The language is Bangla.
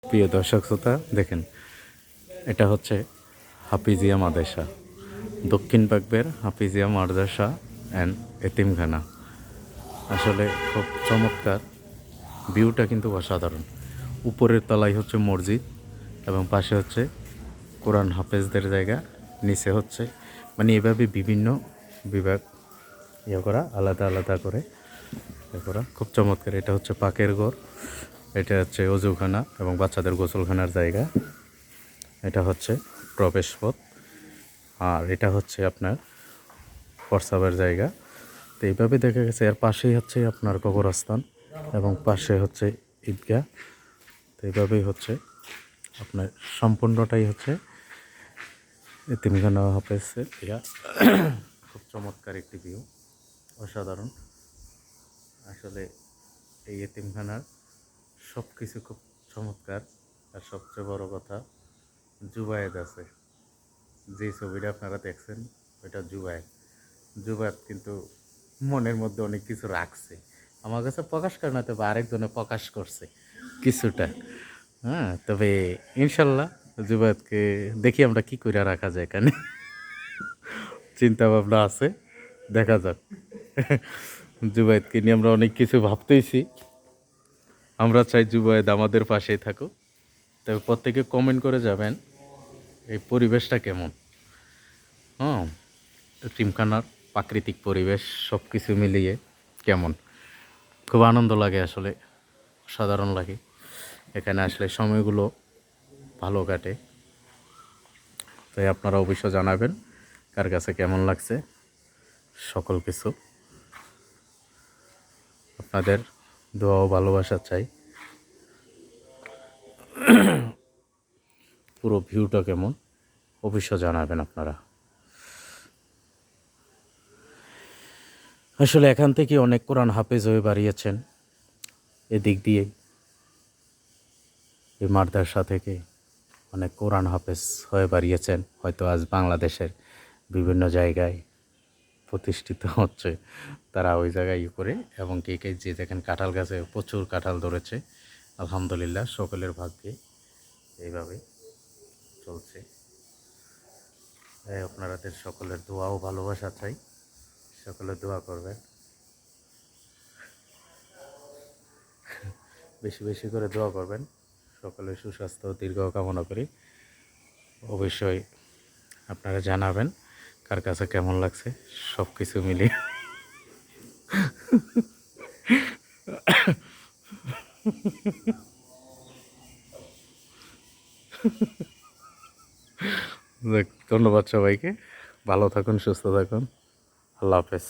প্রিয় দর্শক শ্রোতা দেখেন, এটা হচ্ছে হাফিজিয়া মাদ্রাসা, দক্ষিণ বাগবের হাফিজিয়া মাদ্রাসা অ্যান্ড এতিমখানা। আসলে খুব চমৎকার, ভিউটা কিন্তু অসাধারণ। উপরের তলায় হচ্ছে মসজিদ এবং পাশে হচ্ছে কোরআন হাফেজদের জায়গা, নিচে হচ্ছে মানে এভাবে বিভিন্ন বিভাগ করা, আলাদা আলাদা করে করা, খুব চমৎকার। এটা হচ্ছে পাকের ঘর, এটা হচ্ছে অজুখানা এবং বাচ্চাদের গোসলখানার জায়গা, এটা হচ্ছে প্রবেশ পথ, আর এটা হচ্ছে আপনার প্রস্রাবের জায়গা। তো এইভাবে দেখা গেছে এর পাশেই হচ্ছে আপনার কবরস্থান এবং পাশে হচ্ছে ঈদগাহ। তো এইভাবেই হচ্ছে আপনার সম্পূর্ণটাই হচ্ছে এতিমখানা হাফেজের ইয়া। খুব চমৎকার একটি ভিউ, অসাধারণ। আসলে এই এতিমখানার সব কিছু খুব চমৎকার। আর সবচেয়ে বড় কথা, জুবায়েদ আছে, যে ছবিটা আপনারা দেখছেন ওইটা জুবায়েদ। জুবায়েদ কিন্তু মনের মধ্যে অনেক কিছু রাখছে, আমার কাছে প্রকাশ করে না, তবে আরেকজনে প্রকাশ করছে কিছুটা। হ্যাঁ, তবে ইনশাল্লাহ জুবায়েদকে দেখি আমরা কি করে রাখা যায় এখানে, চিন্তা ভাবনা আছে, দেখা যাক। জুবায়েদকে নিয়ে আমরা অনেক কিছু ভাবতেইছি, আমরা চাই জুবায়েদ আমাদের পাশেই থাকুক। তবে প্রত্যেকে কমেন্ট করে যাবেন এই পরিবেশটা কেমন। হ্যাঁ, টিমখানার প্রাকৃতিক পরিবেশ সব কিছু মিলিয়ে কেমন, খুব আনন্দ লাগে, আসলে সাধারণ লাগে। এখানে আসলে সময়গুলো ভালো কাটে। তাই আপনারা অবশ্য জানাবেন কার কাছে কেমন লাগছে সকল কিছু। আপনাদের দোয়া ও ভালোবাসা চাই। পুরো ভিউটা কেমন অবশ্য জানাবেন আপনারা। আসলে এখান থেকে অনেক কোরআন হাফেজ হয়ে বাড়িয়েছেন, এদিক দিয়ে এই মাদ্রাসা থেকে অনেক কোরআন হাফেজ হয়ে বাড়িয়েছেন, হয়তো আজ বাংলাদেশের বিভিন্ন জায়গায় প্রতিষ্ঠিত হচ্ছে। তারা ওই জায়গায় করে, এবং কে কে যে দেখেন কাঁঠাল গাছে প্রচুর কাঁঠাল ধরেছে, আলহামদুলিল্লাহ সকলের ভাগ্যে এইভাবে চলছে। আপনাদের সকলের দোয়া ও ভালোবাসা চাই, সকলে দোয়া করবেন, বেশি বেশি করে দোয়া করবেন। সকলের সুস্বাস্থ্য দীর্ঘ কামনা করি। অবশ্যই আপনারা জানাবেন কার কাছে কেমন লাগছে সব কিছু মিলিয়ে। ধন্যবাদ সবাইকে, ভালো থাকুন, সুস্থ থাকুন, আল্লাহ হাফেজ।